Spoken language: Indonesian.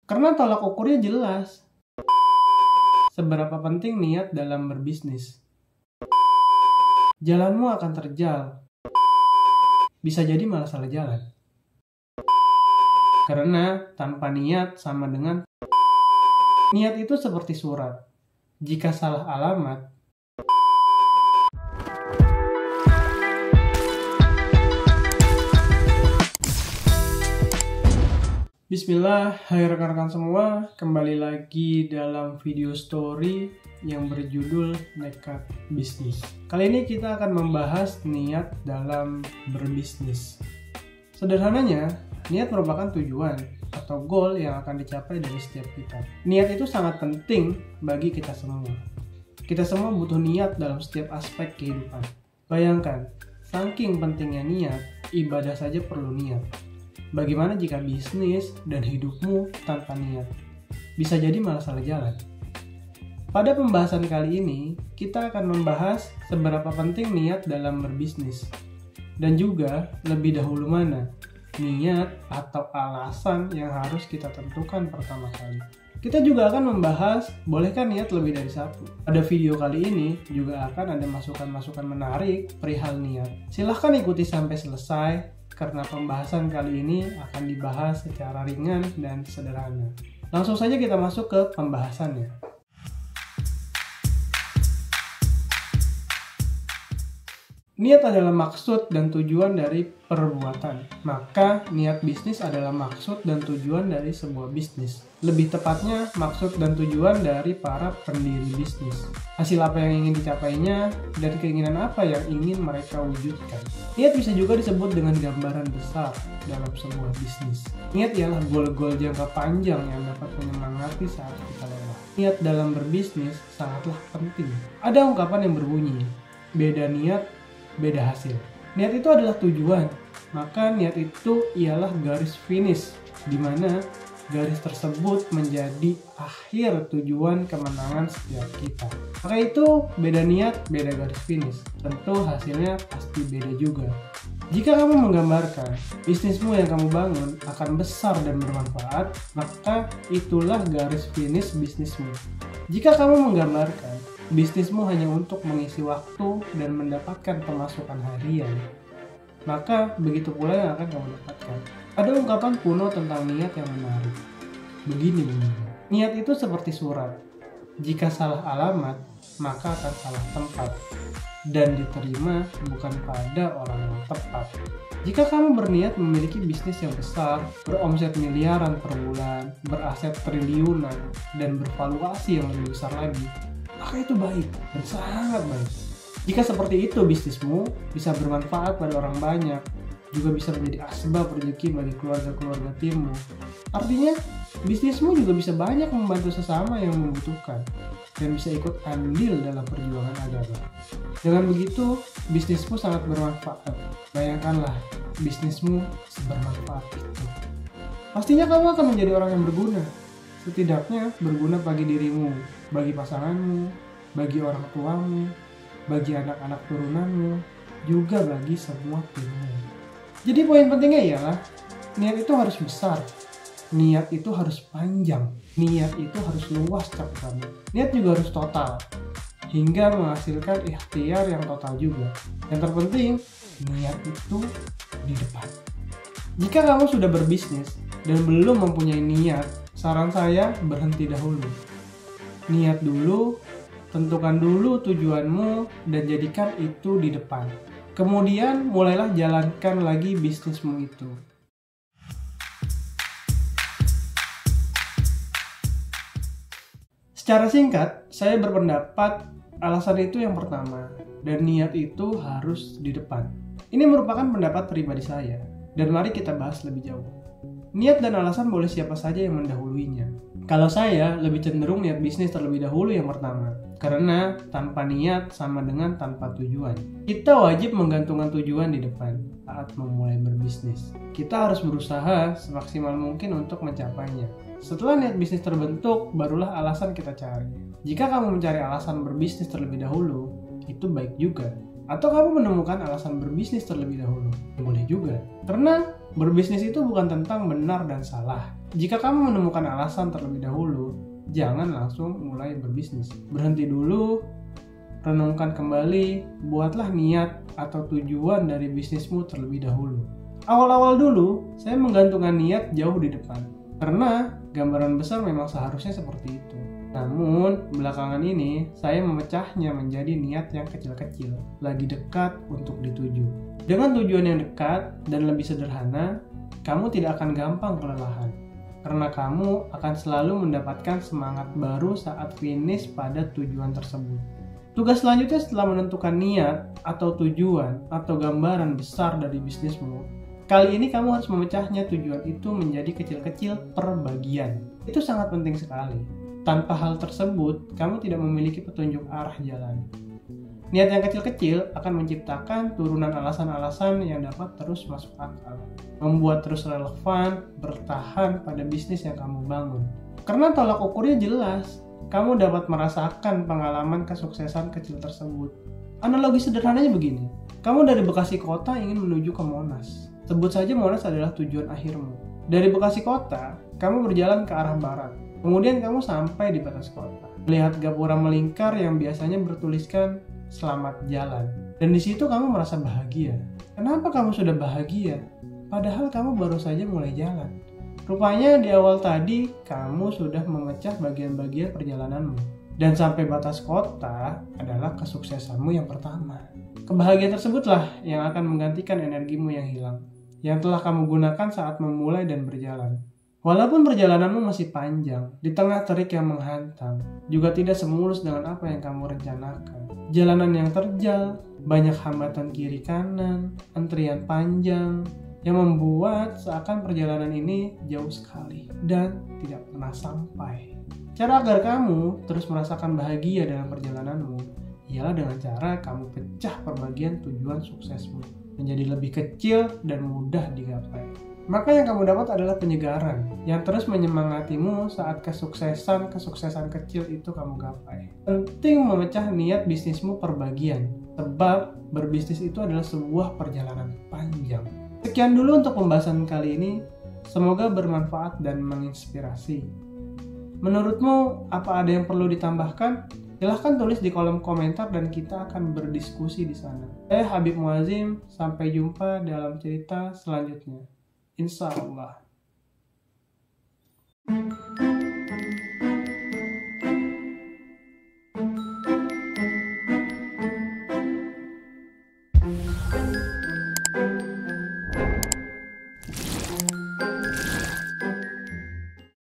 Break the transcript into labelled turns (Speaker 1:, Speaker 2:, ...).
Speaker 1: Karena tolak ukurnya jelas. Seberapa penting niat dalam berbisnis? Jalanmu akan terjal. Bisa jadi malah salah jalan. Karena tanpa niat sama dengan niat itu seperti surat. Jika salah alamat, Bismillah, hai rekan-rekan semua, kembali lagi dalam video story yang berjudul Nekat Bisnis. Kali ini kita akan membahas niat dalam berbisnis. Sederhananya, niat merupakan tujuan atau goal yang akan dicapai dari setiap kita. Niat itu sangat penting bagi kita semua. Kita semua butuh niat dalam setiap aspek kehidupan. Bayangkan, saking pentingnya niat, ibadah saja perlu niat. Bagaimana jika bisnis dan hidupmu tanpa niat? Bisa jadi malah salah jalan. Pada pembahasan kali ini, kita akan membahas seberapa penting niat dalam berbisnis. Dan juga lebih dahulu mana niat atau alasan yang harus kita tentukan pertama kali. Kita juga akan membahas, bolehkah niat lebih dari satu? Pada video kali ini juga akan ada masukan-masukan menarik perihal niat. Silahkan ikuti sampai selesai, karena pembahasan kali ini akan dibahas secara ringan dan sederhana. Langsung saja kita masuk ke pembahasannya. Niat adalah maksud dan tujuan dari perbuatan. Maka niat bisnis adalah maksud dan tujuan dari sebuah bisnis. Lebih tepatnya, maksud dan tujuan dari para pendiri bisnis. Hasil apa yang ingin dicapainya dan keinginan apa yang ingin mereka wujudkan. Niat bisa juga disebut dengan gambaran besar dalam sebuah bisnis. Niat ialah goal-goal jangka panjang yang dapat menyemangati saat kita lelah. Niat dalam berbisnis sangatlah penting. Ada ungkapan yang berbunyi, beda niat, beda hasil. Niat itu adalah tujuan, maka niat itu ialah garis finish, di mana garis tersebut menjadi akhir tujuan kemenangan setiap kita. Maka itu beda niat, beda garis finish. Tentu hasilnya pasti beda juga. Jika kamu menggambarkan bisnismu yang kamu bangun akan besar dan bermanfaat, maka itulah garis finish bisnismu. Jika kamu menggambarkan bisnismu hanya untuk mengisi waktu dan mendapatkan pemasukan harian, maka begitu pula yang akan kamu dapatkan. Ada ungkapan kuno tentang niat yang menarik. Begini, niat itu seperti surat. Jika salah alamat, maka akan salah tempat dan diterima bukan pada orang yang tepat. Jika kamu berniat memiliki bisnis yang besar, beromset miliaran per bulan, beraset triliunan, dan bervaluasi yang lebih besar lagi, maka itu baik dan sangat baik. Jika seperti itu bisnismu bisa bermanfaat pada orang banyak, juga bisa menjadi asbab rezeki bagi keluarga-keluarga timmu. Artinya, bisnismu juga bisa banyak membantu sesama yang membutuhkan dan bisa ikut andil dalam perjuangan agama. Dengan begitu, bisnismu sangat bermanfaat. Bayangkanlah, bisnismu sebermanfaat itu. Pastinya kamu akan menjadi orang yang berguna. Setidaknya berguna bagi dirimu, bagi pasanganmu, bagi orang tuamu, bagi anak-anak turunanmu, juga bagi semua timmu. Jadi poin pentingnya ialah, niat itu harus besar, niat itu harus panjang, niat itu harus luas cakupannya. Niat juga harus total, hingga menghasilkan ikhtiar yang total juga. Yang terpenting, niat itu di depan. Jika kamu sudah berbisnis dan belum mempunyai niat, saran saya berhenti dahulu. Niat dulu, tentukan dulu tujuanmu dan jadikan itu di depan. Kemudian mulailah jalankan lagi bisnismu itu. Secara singkat, saya berpendapat alasan itu yang pertama, dan niat itu harus di depan. Ini merupakan pendapat pribadi saya, dan mari kita bahas lebih jauh. Niat dan alasan boleh siapa saja yang mendahuluinya. Kalau saya lebih cenderung niat bisnis terlebih dahulu yang pertama, karena tanpa niat sama dengan tanpa tujuan. Kita wajib menggantungkan tujuan di depan saat memulai berbisnis. Kita harus berusaha semaksimal mungkin untuk mencapainya. Setelah niat bisnis terbentuk, barulah alasan kita cari. Jika kamu mencari alasan berbisnis terlebih dahulu, itu baik juga. Atau kamu menemukan alasan berbisnis terlebih dahulu, boleh juga. Karena Berbisnis itu bukan tentang benar dan salah. Jika kamu menemukan alasan terlebih dahulu, jangan langsung mulai berbisnis. Berhenti dulu, renungkan kembali, buatlah niat atau tujuan dari bisnismu terlebih dahulu. Awal-awal dulu, saya menggantungkan niat jauh di depan. Karena gambaran besar memang seharusnya seperti itu. Namun, belakangan ini, saya memecahnya menjadi niat yang kecil-kecil, lagi dekat untuk dituju. Dengan tujuan yang dekat dan lebih sederhana, kamu tidak akan gampang kelelahan. Karena kamu akan selalu mendapatkan semangat baru saat finish pada tujuan tersebut. Tugas selanjutnya setelah menentukan niat atau tujuan atau gambaran besar dari bisnismu, kali ini kamu harus memecahnya tujuan itu menjadi kecil-kecil per bagian. Itu sangat penting sekali. Tanpa hal tersebut, kamu tidak memiliki petunjuk arah jalan. Niat yang kecil-kecil akan menciptakan turunan alasan-alasan yang dapat terus masuk akal, membuat terus relevan, bertahan pada bisnis yang kamu bangun. Karena tolak ukurnya jelas, kamu dapat merasakan pengalaman kesuksesan kecil tersebut. Analogi sederhananya begini, kamu dari Bekasi Kota ingin menuju ke Monas. Sebut saja Monas adalah tujuan akhirmu. Dari Bekasi Kota, kamu berjalan ke arah barat. Kemudian kamu sampai di batas kota. Melihat gapura melingkar yang biasanya bertuliskan selamat jalan. Dan di situ kamu merasa bahagia. Kenapa kamu sudah bahagia? Padahal kamu baru saja mulai jalan. Rupanya di awal tadi, kamu sudah memecah bagian-bagian perjalananmu. Dan sampai batas kota adalah kesuksesanmu yang pertama. Kebahagiaan tersebutlah yang akan menggantikan energimu yang hilang, yang telah kamu gunakan saat memulai dan berjalan. Walaupun perjalananmu masih panjang, di tengah terik yang menghantam, juga tidak semulus dengan apa yang kamu rencanakan. Jalanan yang terjal, banyak hambatan kiri kanan, antrian panjang, yang membuat seakan perjalanan ini jauh sekali dan tidak pernah sampai. Cara agar kamu terus merasakan bahagia dalam perjalananmu ialah dengan cara kamu pecah perbagian tujuan suksesmu menjadi lebih kecil dan mudah digapai. Maka yang kamu dapat adalah penyegaran yang terus menyemangatimu saat kesuksesan kecil itu kamu gapai. Penting memecah niat bisnismu per bagian, sebab berbisnis itu adalah sebuah perjalanan panjang. Sekian dulu untuk pembahasan kali ini, semoga bermanfaat dan menginspirasi. Menurutmu, apa ada yang perlu ditambahkan? Silahkan tulis di kolom komentar dan kita akan berdiskusi di sana. Saya Habib Muazim, sampai jumpa dalam cerita selanjutnya. Insya Allah.